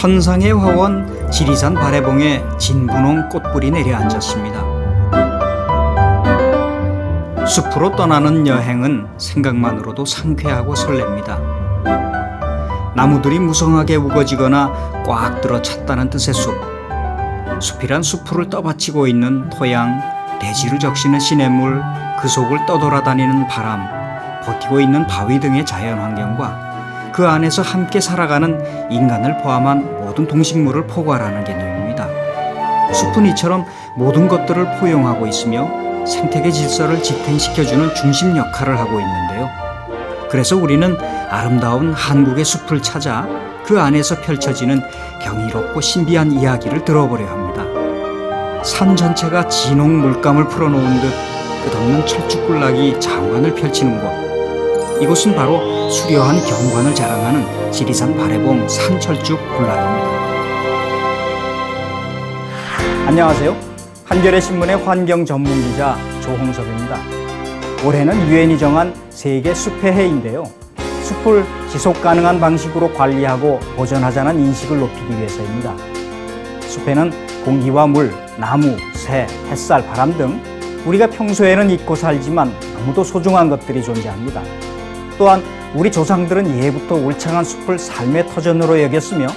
천상의 화원 지리산 바래봉에 진분홍 꽃불이 내려앉았습니다. 숲으로 떠나는 여행은 생각만으로도 상쾌하고 설렙니다. 나무들이 무성하게 우거지거나 꽉 들어 찼다는 뜻의 숲. 숲이란 숲을 떠받치고 있는 토양, 대지를 적시는 시냇물, 그 속을 떠돌아다니는 바람, 버티고 있는 바위 등의 자연환경과 그 안에서 함께 살아가는 인간을 포함한 모든 동식물을 포괄하는 개념입니다. 숲은 이처럼 모든 것들을 포용하고 있으며 생태계 질서를 지탱시켜주는 중심 역할을 하고 있는데요. 그래서 우리는 아름다운 한국의 숲을 찾아 그 안에서 펼쳐지는 경이롭고 신비한 이야기를 들어보려 합니다. 산 전체가 진홍 물감을 풀어놓은 듯 끝없는 철쭉군락이 장관을 펼치는 곳. 이곳은 바로 수려한 경관을 자랑하는 지리산 바래봉 산철쭉군락입니다. 안녕하세요. 한겨레 신문의 환경 전문 기자 조홍석입니다. 올해는 유엔이 정한 세계 숲의 해인데요. 숲을 지속 가능한 방식으로 관리하고 보존하자는 인식을 높이기 위해서입니다. 숲에는 공기와 물, 나무, 새, 햇살, 바람 등 우리가 평소에는 잊고 살지만 너무도 소중한 것들이 존재합니다. 또한 우리 조상들은 예부터 울창한 숲을 삶의 터전으로 여겼으며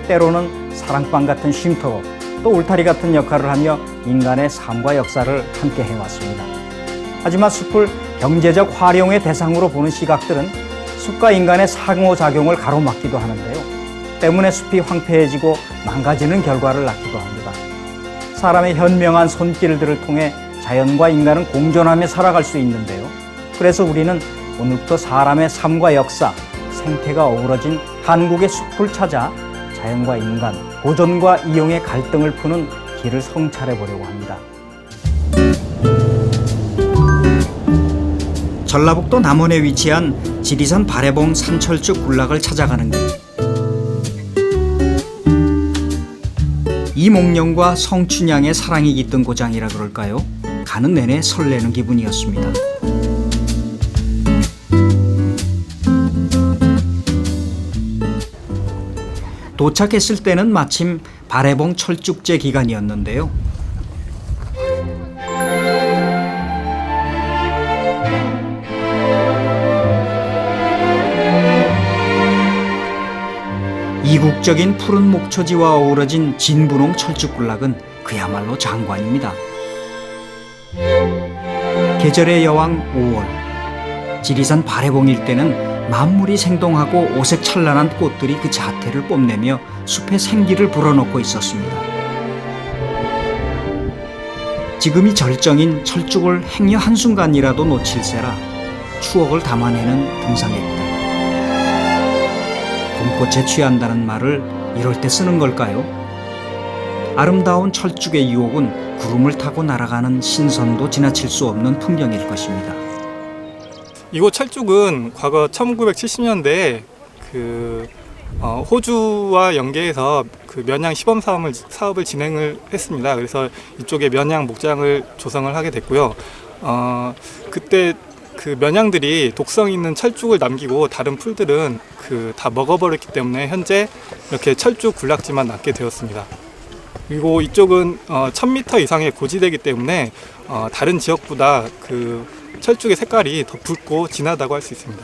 때로는 사랑방 같은 쉼터, 또 울타리 같은 역할을 하며 인간의 삶과 역사를 함께 해왔습니다. 하지만 숲을 경제적 활용의 대상으로 보는 시각들은 숲과 인간의 상호작용을 가로막기도 하는데요. 때문에 숲이 황폐해지고 망가지는 결과를 낳기도 합니다. 사람의 현명한 손길들을 통해 자연과 인간은 공존하며 살아갈 수 있는데요. 그래서 우리는 오늘부터 사람의 삶과 역사, 생태가 어우러진 한국의 숲을 찾아 자연과 인간, 보존과 이용의 갈등을 푸는 길을 성찰해 보려고 합니다. 전라북도 남원에 위치한 지리산 바래봉 산철쭉 군락을 찾아가는 길. 이몽룡과 성춘향의 사랑이 깃든 고장이라 그럴까요? 가는 내내 설레는 기분이었습니다. 도착했을 때는 마침 바래봉 철쭉제 기간이었는데요. 이국적인 푸른 목초지와 어우러진 진분홍 철쭉군락은 그야말로 장관입니다. 계절의 여왕 5월, 지리산 바래봉일 때는 만물이 생동하고 오색찬란한 꽃들이 그 자태를 뽐내며 숲의 생기를 불어넣고 있었습니다. 지금이 절정인 철쭉을 행여 한순간이라도 놓칠세라 추억을 담아내는 등산객들. 봄꽃에 취한다는 말을 이럴 때 쓰는 걸까요? 아름다운 철쭉의 유혹은 구름을 타고 날아가는 신선도 지나칠 수 없는 풍경일 것입니다. 이곳 철쭉은 과거 1970년대에 호주와 연계해서 면양 시범 사업을 진행을 했습니다. 그래서 이쪽에 면양 목장을 조성을 하게 됐고요. 그때 그 면양들이 독성 있는 철쭉을 남기고 다른 풀들은 다 먹어버렸기 때문에 현재 이렇게 철쭉 군락지만 남게 되었습니다. 그리고 이쪽은 1000m 이상의 고지대이기 때문에 다른 지역보다 철쭉의 색깔이 더 붉고 진하다고 할 수 있습니다.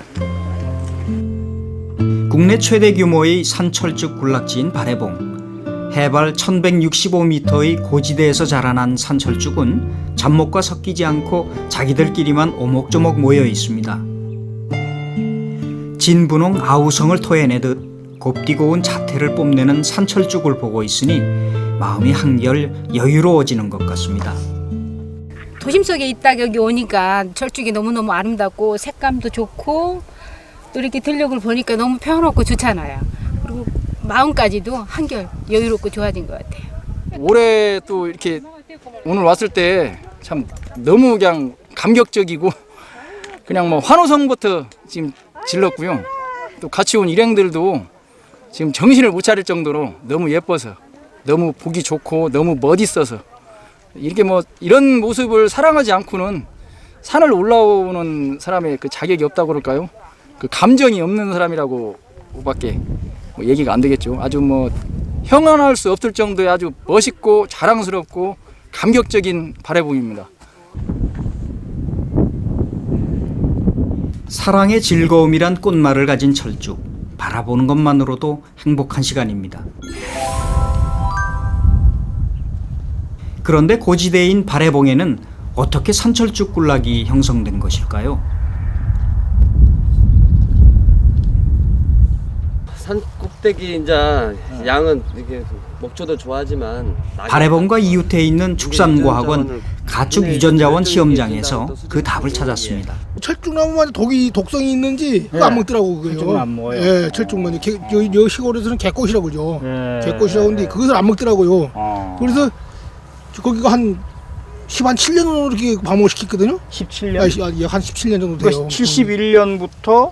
국내 최대 규모의 산철쭉 군락지인 바래봉. 해발 1165m의 고지대에서 자라난 산철쭉은 잡목과 섞이지 않고 자기들끼리만 오목조목 모여 있습니다. 진분홍 아우성을 토해내듯 곱디고운 자태를 뽐내는 산철쭉을 보고 있으니 마음이 한결 여유로워지는 것 같습니다. 도심 속에 있다 여기 오니까 철쭉이 너무너무 아름답고 색감도 좋고 또 이렇게 들녘을 보니까 너무 평화롭고 좋잖아요. 그리고 마음까지도 한결 여유롭고 좋아진 것 같아요. 올해 또 이렇게 오늘 왔을 때 참 너무 그냥 감격적이고 그냥 뭐 환호성부터 지금 질렀고요. 또 같이 온 일행들도 지금 정신을 못 차릴 정도로 너무 예뻐서 너무 보기 좋고 너무 멋있어서 이렇게 뭐 이런 모습을 사랑하지 않고는 산을 올라오는 사람의 그 자격이 없다고 그럴까요? 그 감정이 없는 사람이라고 밖에 뭐 얘기가 안 되겠죠. 아주 뭐 형언할 수 없을 정도의 아주 멋있고 자랑스럽고 감격적인 발해봉입니다. 사랑의 즐거움이란 꽃말을 가진 철쭉. 바라보는 것만으로도 행복한 시간입니다. 그런데 고지대인 발해봉에는 어떻게 산철쭉 군락이 형성된 것일까요? 산 꼭대기 이제 양은 이게 목조도 좋아하지만 발해봉과 이웃해 있는 축산과학원 가축 유전자원 시험장에서 그 답을 찾았습니다. 철쭉나무만 독성이 있는지 그거 안 먹더라고 그요. 철쭉은 안 먹어요. 예, 철쭉만 여 시골에서는 개꽃이라고 그러죠. 개꽃이라고 하는데 그것을 안 먹더라고요. 그래서 거기가 한 7년으로 이렇게 방목을 시켰거든요. 17년? 한 17년 정도 돼요. 71년부터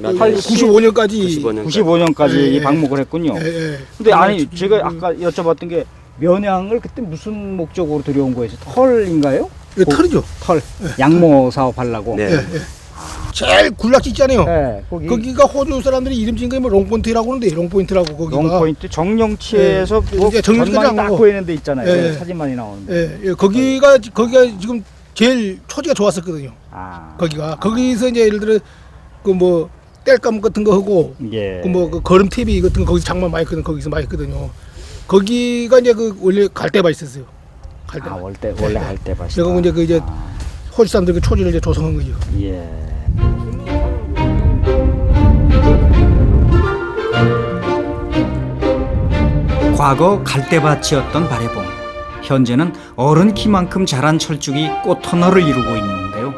95년까지 95년까지 예, 이 예. 방목을 했군요. 예, 예. 근데 아니 제가 아까 여쭤봤던 게 면향을 그때 무슨 목적으로 들여온 거예요? 털인가요? 예, 털이죠. 털. 양모 사업하려고. 네. 예, 예. 제일 군락지 있잖아요. 네, 거기가 호주 사람들이 이름 지은 게 뭐 롱포인트라고 하는데 롱포인트라고 거기가. 롱포인트 정령치에서 예. 뭐 이제 정령치까지 전망이 딱 안 가고. 보이는 데 있잖아요. 예. 네, 사진 많이 나오는데. 예, 예. 거기가 지금 제일 초지가 좋았었거든요. 아. 거기서 이제 예를 들어 그 뭐 땔감 같은 거 하고 예. 그 뭐 그 거름 TV 같은 거 거기서 장만 많이 했거든. 거기서 많이 했거든요. 거기가 이제 그 원래 갈대밭 있었어요. 갈대밭. 원래 할 때 봤어. 그래서 이제 그 이제 호주 사람들 그 초지를 이제 조성한 거죠. 예. 과거 갈대밭이었던 발해봉. 현재는 어른 키만큼 자란 철쭉이 꽃터널을 이루고 있는데요.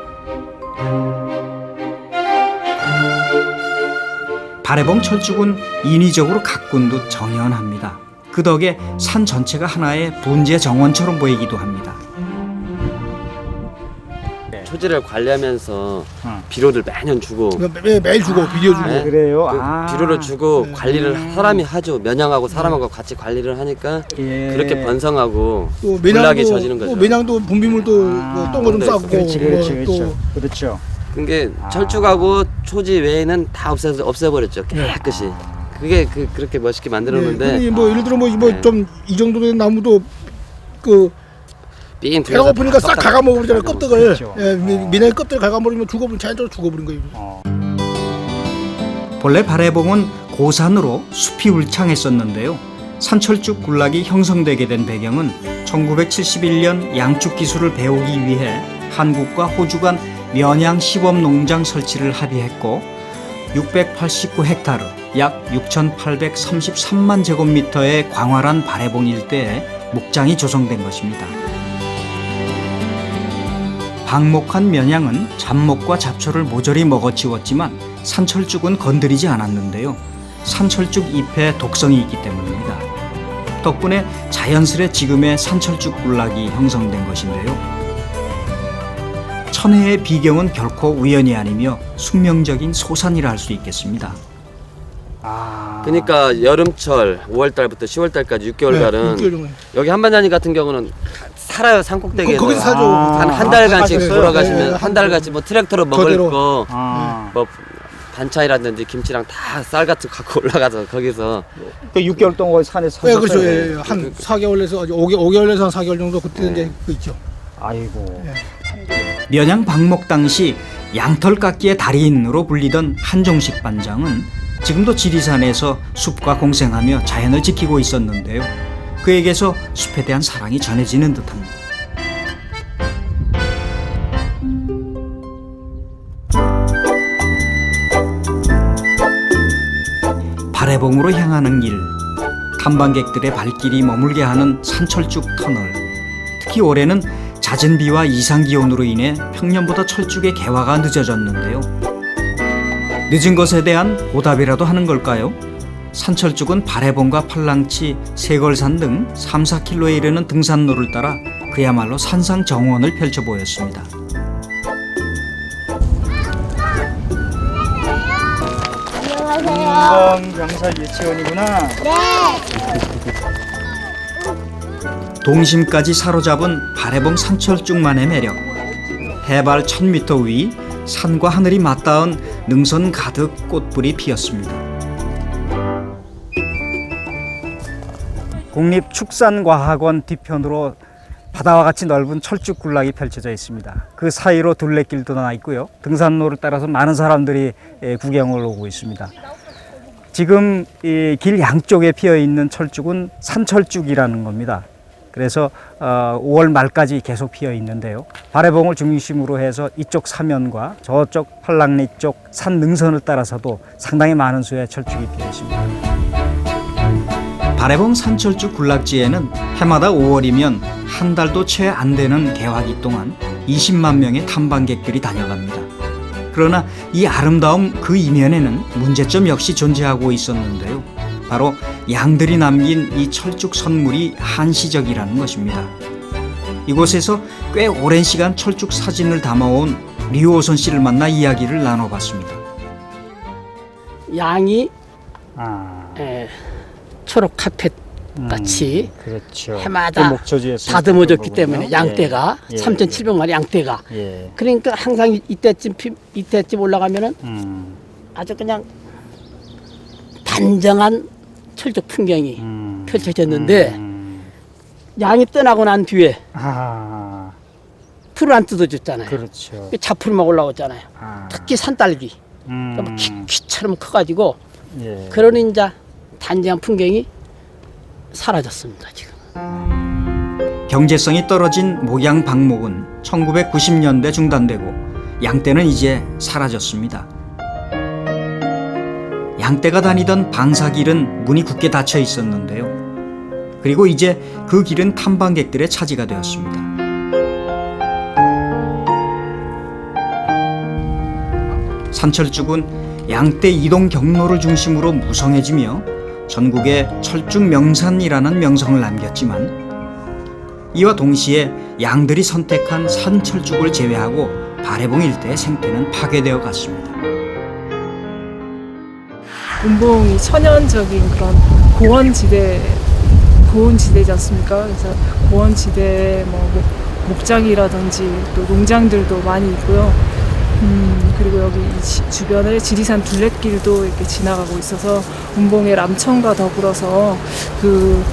발해봉 철쭉은 인위적으로 가꾼 듯 정연합니다. 그 덕에 산 전체가 하나의 분재 정원처럼 보이기도 합니다. 초지를 관리하면서 어. 비료를 매년 주고 매일 주고 비료 주고. 네. 그래요? 그 비료를 주고 관리를 사람이 하죠. 면양하고 사람하고 같이 관리를 하니까 예. 그렇게 번성하고 또 군락이 져지는 거죠. 매냥도 분비물도 똥거 좀 네, 싸고. 그렇죠. 그렇죠. 그게 철쭉하고 초지 외에는 다 없애버렸죠. 깨끗이. 그게 그렇게 멋있게 만들었는데 뭐 예를 들어 네. 뭐 좀 이 정도 된 나무도 그 삥 배가 고프니까 싹 갉아 먹어버리잖아요. 껍데기를. 그렇죠. 예, 미나리 껍데기 갉아 먹으면 자연적으로 죽어버린 거예요. 본래 발해봉은 고산으로 숲이 울창했었는데요. 산철쭉 군락이 형성되게 된 배경은 1971년 양축 기술을 배우기 위해 한국과 호주 간 면양 시범 농장 설치를 합의했고 689헥타르 약 6,833만 제곱미터의 광활한 발해봉 일대에 목장이 조성된 것입니다. 방목한 면양은 잡목과 잡초를 모조리 먹어치웠지만 산철쭉은 건드리지 않았는데요. 산철쭉 잎에 독성이 있기 때문입니다. 덕분에 자연스레 지금의 산철쭉 군락이 형성된 것인데요. 천혜의 비경은 결코 우연이 아니며 숙명적인 소산이라 할 수 있겠습니다. 그러니까 여름철 5월달부터 10월달까지 6개월간은 6개월 정도. 여기 한반장님 같은 경우는 살아요. 산꼭대기에서 거기서 사죠. 한 달간씩 사셨어요? 돌아가시면 네, 한 달간씩 뭐 트랙터로 먹을 거대로. 거 아, 뭐 반찬이라든지 김치랑 다 쌀 같은 거 갖고 올라가서 거기서 그 6개월 동안 산에 예, 사셨어요? 그렇죠. 예, 한 4개월에서 5개월에서 한 4개월 정도 그때 이제 그 있죠. 아이고. 면양 방목 당시 양털 깎기의 달인으로 불리던 한종식 반장은 지금도 지리산에서 숲과 공생하며 자연을 지키고 있었는데요. 그에게서 숲에 대한 사랑이 전해지는 듯합니다. 발해봉으로 향하는 길, 탐방객들의 발길이 머물게 하는 산철쭉 터널. 특히 올해는 잦은 비와 이상기온으로 인해 평년보다 철쭉의 개화가 늦어졌는데요. 늦은 것에 대한 보답이라도 하는 걸까요? 산철쭉은 발해봉과 팔랑치, 세걸산 등 3, 4km에 이르는 등산로를 따라 그야말로 산상 정원을 펼쳐 보였습니다. 안녕하세요. 명사 유치원이구나. 동심까지 사로잡은 발해봉 산철쭉만의 매력. 해발 1000m 위 산과 하늘이 맞닿은 능선 가득 꽃불이 피었습니다. 국립축산과학원 뒤편으로 바다와 같이 넓은 철쭉 군락이 펼쳐져 있습니다. 그 사이로 둘레길도 나 있고요. 등산로를 따라서 많은 사람들이 구경을 오고 있습니다. 지금 이 길 양쪽에 피어 있는 철쭉은 산철쭉이라는 겁니다. 그래서 5월 말까지 계속 피어 있는데요. 발해봉을 중심으로 해서 이쪽 사면과 저쪽 팔랑리 쪽 산 능선을 따라서도 상당히 많은 수의 철쭉이 피어 있습니다. 발해봉 산철쭉 군락지에는 해마다 5월이면 한 달도 채 안 되는 개화기 동안 20만 명의 탐방객들이 다녀갑니다. 그러나 이 아름다움 그 이면에는 문제점 역시 존재하고 있었는데요. 바로 양들이 남긴 이 철쭉 선물이 한시적이라는 것입니다. 이곳에서 꽤 오랜 시간 철쭉 사진을 담아온 류호선 씨를 만나 이야기를 나눠봤습니다. 양이 초록 카펫 같이 그렇죠. 해마다 다듬어졌기 때문에 양떼가 예. 3,700마리 양떼가 예. 그러니까 항상 이때쯤 올라가면은 아주 그냥 단정한 철쭉 풍경이 펼쳐졌는데 양이 떠나고 난 뒤에 풀을 안 뜯어줬잖아요. 그렇죠. 잡풀만 올라오잖아요. 특히 산딸기 귀처럼 커가지고 예. 그런 이제 단정한 풍경이 사라졌습니다. 지금. 경제성이 떨어진 목양 방목은 1990년대 중단되고 양떼는 이제 사라졌습니다. 양떼가 다니던 방사길은 문이 굳게 닫혀 있었는데요. 그리고 이제 그 길은 탐방객들의 차지가 되었습니다. 산철쭉은 양떼 이동 경로를 중심으로 무성해지며 전국에 철쭉 명산이라는 명성을 남겼지만 이와 동시에 양들이 선택한 산철쭉을 제외하고 발해봉 일대의 생태는 파괴되어 갔습니다. 운봉이 천연적인 그런 고원지대지 않습니까? 그래서 고원지대 목장이라든지 또 농장들도 많이 있고요. 그리고 여기 이 주변에 지리산 둘레길도 이렇게 지나가고 있어서 운봉의 남천과 더불어서 그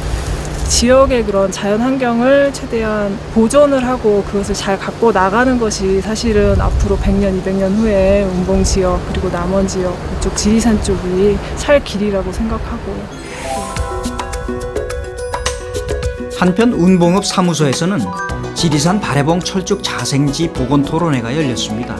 지역의 그런 자연 환경을 최대한 보존을 하고 그것을 잘 갖고 나가는 것이 사실은 앞으로 100년, 200년 후에 운봉 지역 그리고 남원 지역 이쪽 지리산 쪽이 살 길이라고 생각하고. 한편 운봉읍 사무소에서는 지리산 발해봉 철쭉 자생지 복원 토론회가 열렸습니다.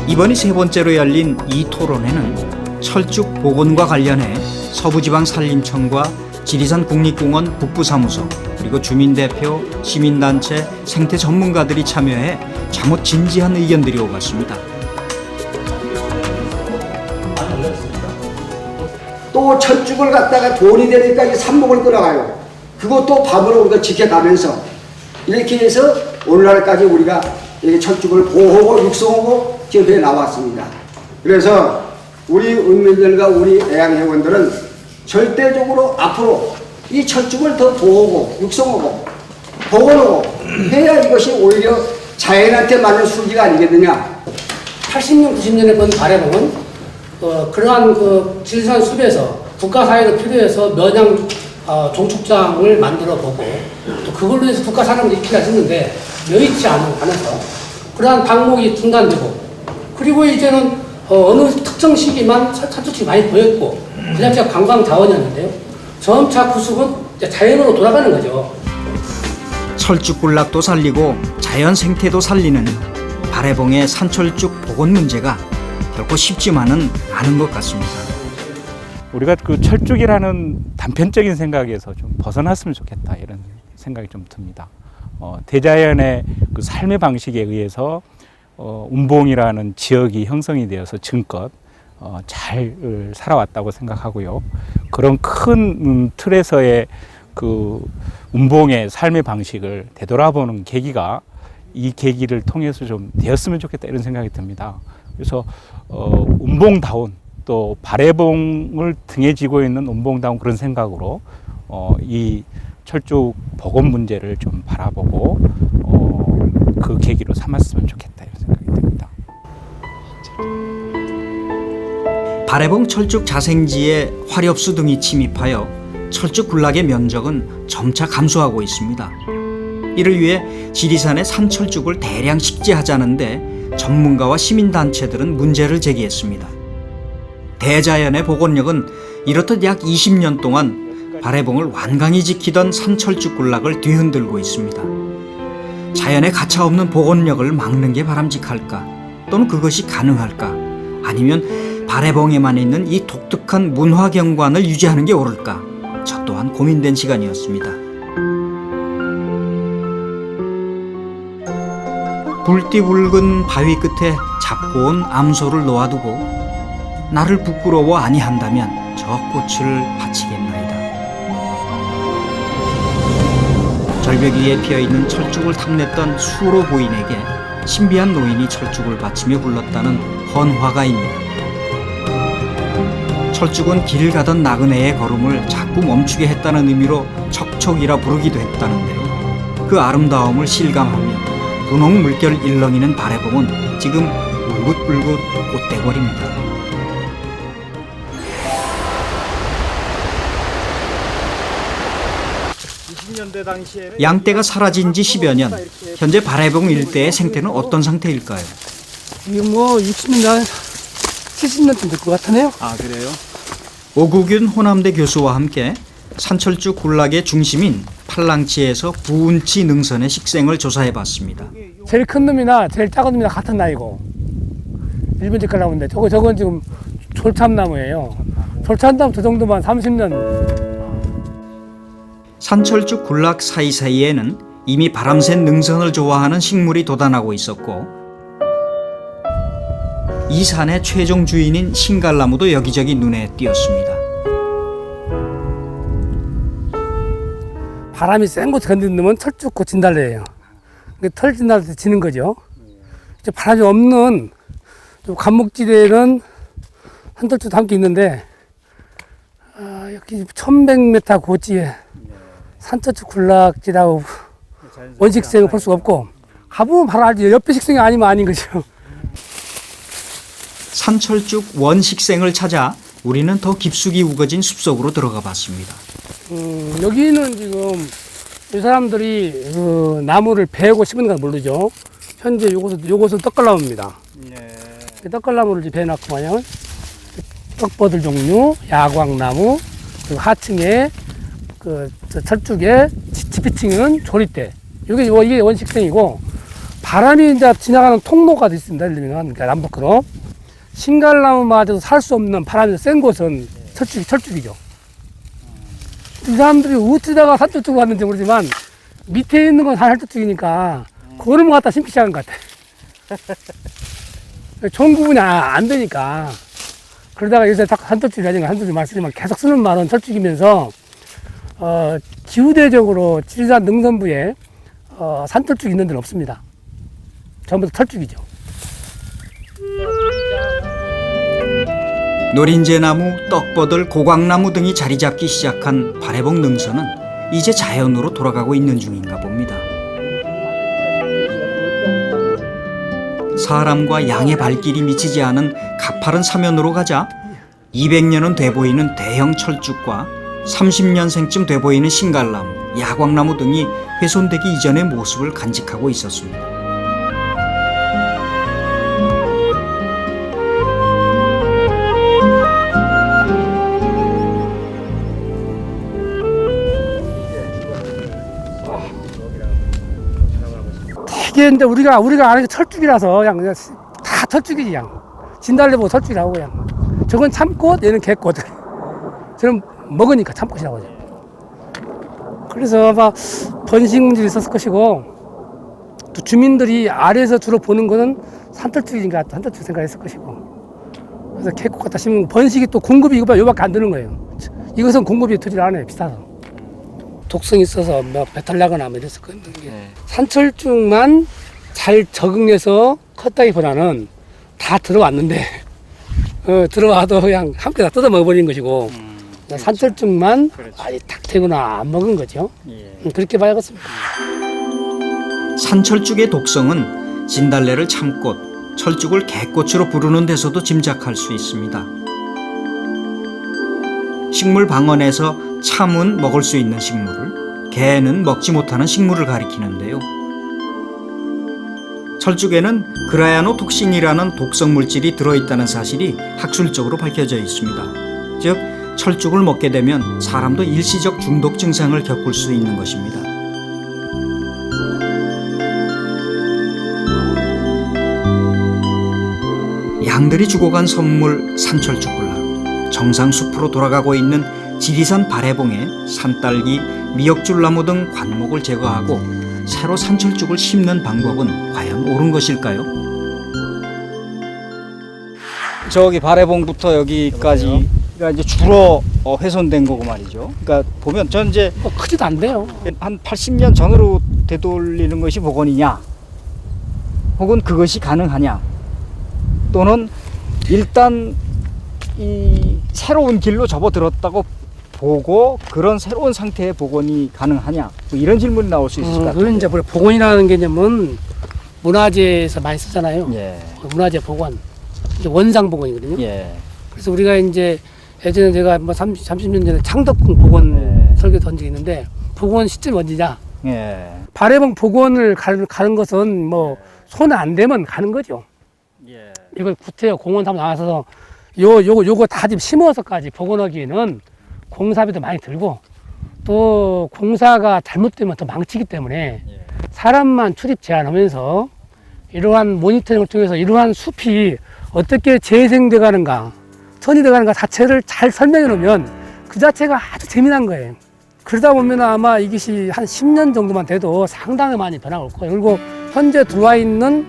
이번이 세 번째로 열린 이 토론회는 철쭉 복원과 관련해 서부지방산림청과 지리산 국립공원 북부사무소 그리고 주민대표, 시민단체, 생태 전문가들이 참여해 참으 진지한 의견들이 오갔습니다. 또 철쭉을 갖다가 돈이 되니까 이 산목을 끌어가요. 그것도 밥으로 우리가 지켜가면서 이렇게 해서 오늘날까지 우리가 이 철쭉을 보호하고 육성하고 지금 해 나왔습니다. 그래서 우리 은민들과 우리 애양회원들은 절대적으로 앞으로 이 철쭉을 더 보호하고 육성하고 복원하고 해야 이것이 오히려 자연한테 맞는 수지가 아니겠느냐. 80년, 90년에 본 발해봉은 그러한 그 지리산 숲에서 국가사회로 필요해서 면양 종축장을 만들어 보고 또 그걸로 해서 국가산업을 익히려 했는데 여의치 않아서 그러한 방목이 중단되고 그리고 이제는 어느 특정 시기만 산출축이 많이 보였고 그 자체가 관광 자원이었는데요. 점차 그 숲은 자연으로 돌아가는 거죠. 철쭉 군락도 살리고 자연 생태도 살리는 발해봉의 산철쭉 복원 문제가 결코 쉽지만은 않은 것 같습니다. 우리가 그 철쭉이라는 단편적인 생각에서 좀 벗어났으면 좋겠다 이런 생각이 좀 듭니다. 대자연의 그 삶의 방식에 의해서 운봉이라는 지역이 형성이 되어서 지금껏 잘 살아왔다고 생각하고요. 그런 큰 틀에서의 그 운봉의 삶의 방식을 되돌아보는 계기가 이 계기를 통해서 좀 되었으면 좋겠다 이런 생각이 듭니다. 그래서 운봉다운 또 발해봉을 등에 지고 있는 운봉다운 그런 생각으로 이 철쭉 복원 문제를 좀 바라보고 그 계기로 삼았으면 좋겠다 이런 생각이 듭니다. 발해봉 철쭉 자생지에 화렵수 등이 침입하여 철쭉 군락의 면적은 점차 감소하고 있습니다. 이를 위해 지리산의 산철쭉을 대량 식재하자는데 전문가와 시민단체들은 문제를 제기했습니다. 대자연의 복원력은 이렇듯 약 20년 동안 발해봉을 완강히 지키던 산철쭉 군락을 뒤흔들고 있습니다. 자연의 가차없는 복원력을 막는 게 바람직할까? 또는 그것이 가능할까? 아니면 발해봉에만 있는 이 독특한 문화경관을 유지하는 게 옳을까? 저 또한 고민된 시간이었습니다. 불띠붉은 바위 끝에 잡고 온 암소를 놓아두고 나를 부끄러워 아니한다면 저 꽃을 바치겠나이다. 절벽 위에 피어있는 철쭉을 탐냈던 수로 보인에게 신비한 노인이 철쭉을 바치며 불렀다는 헌화가입니다. 철쭉은 길 가던 나그네의 걸음을 자꾸 멈추게 했다는 의미로 척척이라 부르기도 했다는데요. 그 아름다움을 실감하며 분홍 물결 일렁이는 발해봉은 지금 울긋불긋 꽃대거리입니다. 양떼가 사라진 지 10여 년, 현재 발해봉 일대의 생태는 어떤 상태일까요? 이게 뭐 60년, 70년쯤 될 것 같으네요. 아, 그래요? 오국윤 호남대 교수와 함께 산철쭉 군락의 중심인 팔랑치에서 부운치 능선의 식생을 조사해봤습니다. 제일 큰 놈이나 제일 작은 놈이나 같은 나이고 일본 집 가려는데 저건 지금 졸참나무예요. 졸참나무 저 정도만 30년. 산철쭉 군락 사이사이에는 이미 바람샌 능선을 좋아하는 식물이 돋아나고 있었고 이 산의 최종 주인인 신갈나무도 여기저기 눈에 띄었습니다. 바람이 센 곳에 건드리면 철쭉꽃 진달래예요. 털 진달래 지는 거죠. 이제 바람이 없는 간목지대에는 산철쭉도 함께 있는데 여기 1100m 고지에 산철쭉 군락지라고 원식생을 볼 수가 없고 가보면 바로 알지. 옆에 식생이 아니면 아닌 거죠. 산철쭉 원식생을 찾아 우리는 더 깊숙이 우거진 숲속으로 들어가 봤습니다. 여기는 지금 이 사람들이 그 나무를 베고 심은 건 모르죠. 현재 요것은 떡갈나무입니다. 떡갈나무를 베놓고 마냥 떡버들 종류, 야광나무, 그리고 하층에 그 철쭉에 지피층은 조리대. 이게 원식생이고 바람이 이제 지나가는 통로가 있습니다. 예를 들면 그러니까 남북으로 신갈나무마저도 살 수 없는 바람이 센 곳은 철쭉이죠. 이 사람들이 어찌다가 산철쭉을 왔는지 모르지만 밑에 있는 건 산철쭉이니까 그걸 갖다 심기 시작한 것 같아. 좋은 구분이 안 되니까. 그러다가 요새 자꾸 산철쭉이라든가 산철쭉 말 쓰지만 계속 쓰는 말은 철쭉이면서 기후대적으로 지리산 능선부에 산철쭉 있는 데는 없습니다. 전부 다 철쭉이죠. 노린재나무, 떡버들, 고광나무 등이 자리 잡기 시작한 발해봉 능선은 이제 자연으로 돌아가고 있는 중인가 봅니다. 사람과 양의 발길이 미치지 않은 가파른 사면으로 가자 200년은 돼 보이는 대형 철쭉과 30년생쯤 돼 보이는 신갈나무, 야광나무 등이 훼손되기 이전의 모습을 간직하고 있었습니다. 이게 근데 우리가 아는 게 철쭉이라서 그냥 다 철쭉이지 그냥. 진달래 보고 철쭉이라고 그냥. 저건 참꽃, 얘는 개꽃. 저는 먹으니까 참꽃이라고 하죠. 그래서 아마 번식물이 있었을 것이고 또 주민들이 아래에서 주로 보는 거는 산철쭉인가 산철쭉 생각했을 것이고 그래서 개꽃 갖다 심으면 번식이 또 공급이 이거밖에 안 되는 거예요. 이것은 공급이 되질 않아요. 비싸서. 독성이 있어서 뭐 배탈 나거나 뭐 이랬을 거예요. 산철쭉만 잘 적응해서 컸다기보다는 다 들어왔는데 들어와도 그냥 함께 다 뜯어 먹어버리는 것이고 산철쭉만 아예 탁 태거나 안 먹은 거죠. 그렇게 봐야겠습니다. 산철쭉의 독성은 진달래를 참꽃, 철쭉을 개꽃으로 부르는 데서도 짐작할 수 있습니다. 식물 방언에서 참은 먹을 수 있는 식물을, 개는 먹지 못하는 식물을 가리키는데요. 철쭉에는 그라야노톡신이라는 독성 물질이 들어있다는 사실이 학술적으로 밝혀져 있습니다. 즉, 철쭉을 먹게 되면 사람도 일시적 중독 증상을 겪을 수 있는 것입니다. 양들이 주고 간 선물 산철쭉굴락, 정상 숲으로 돌아가고 있는 지리산 발해봉에 산딸기, 미역줄나무 등 관목을 제거하고 새로 산철쭉을 심는 방법은 과연 옳은 것일까요? 저기 발해봉부터 여기까지가 이제 주로 훼손된 거고 말이죠. 그러니까 보면 전 이제 크지도 않대요. 한 80년 전으로 되돌리는 것이 복원이냐, 혹은 그것이 가능하냐, 또는 일단 이 새로운 길로 접어들었다고 보고 그런 새로운 상태의 복원이 가능하냐, 뭐 이런 질문이 나올 수 있을 것 같아요. 그건 이제 복원이라는 개념은 문화재에서 많이 쓰잖아요. 예. 문화재 복원, 이제 원상 복원이거든요. 예. 그래서 우리가 이제 예전에 제가 뭐 30년 전에 창덕궁 복원 설계 던 적이 있는데, 복원 시점이 언제냐? 예. 발해봉 복원을 가는 것은 뭐 손 안 대면 가는 거죠. 예. 이걸 구태여 공원 한번 나와서 요거 다 지금 심어서까지 복원하기에는 공사비도 많이 들고, 또 공사가 잘못되면 더 망치기 때문에 사람만 출입 제한하면서 이러한 모니터링을 통해서 이러한 숲이 어떻게 재생돼 가는가, 천이돼 가는가 자체를 잘 설명해 놓으면 그 자체가 아주 재미난 거예요. 그러다 보면 아마 이것이 한 10년 정도만 돼도 상당히 많이 변화가 올 거예요. 그리고 현재 들어와 있는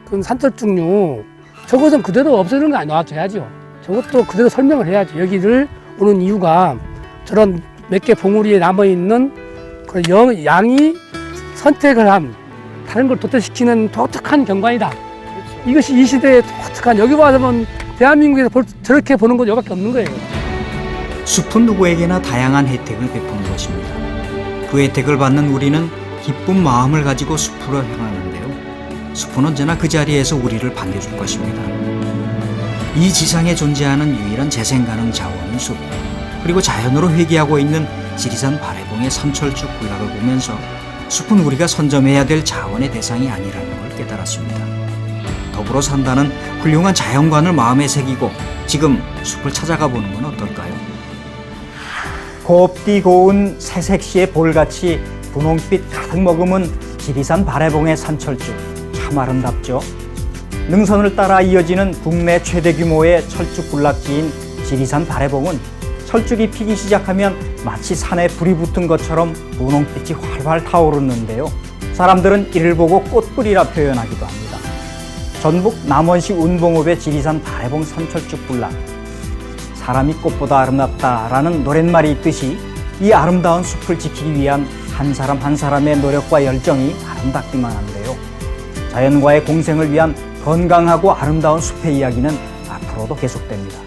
그 산철쭉류, 저것은 그대로 없애는 거 놔둬야죠. 저것도 그대로 설명을 해야죠. 여기를 오는 이유가 저런 몇 개 봉우리에 남아있는 그 양이 선택을 한 다른 걸 도태시키는 독특한 경관이다. 이것이 이 시대의 독특한, 여기 와서 보면 대한민국에서 저렇게 보는 건 여기밖에 없는 거예요. 숲은 누구에게나 다양한 혜택을 베푸는 것입니다. 그 혜택을 받는 우리는 기쁜 마음을 가지고 숲으로 향하는데요. 숲은 언제나 그 자리에서 우리를 반겨줄 것입니다. 이 지상에 존재하는 유일한 재생 가능 자원인 숲, 그리고 자연으로 회귀하고 있는 지리산 발해봉의 산철쭉 군락을 보면서 숲은 우리가 선점해야 될 자원의 대상이 아니라는 걸 깨달았습니다. 더불어 산다는 훌륭한 자연관을 마음에 새기고 지금 숲을 찾아가 보는 건 어떨까요? 곱디 고운 새색시의 볼같이 분홍빛 가득 머금은 지리산 발해봉의 산철쭉, 참 아름답죠. 능선을 따라 이어지는 국내 최대 규모의 철쭉 군락지인 지리산 발해봉은 철쭉이 피기 시작하면 마치 산에 불이 붙은 것처럼 분홍빛이 활활 타오르는데요. 사람들은 이를 보고 꽃불이라 표현하기도 합니다. 전북 남원시 운봉읍의 지리산 발해봉 산철쭉 군락. 사람이 꽃보다 아름답다라는 노랫말이 있듯이 이 아름다운 숲을 지키기 위한 한 사람 한 사람의 노력과 열정이 아름답기만 한데요. 자연과의 공생을 위한 건강하고 아름다운 숲의 이야기는 앞으로도 계속됩니다.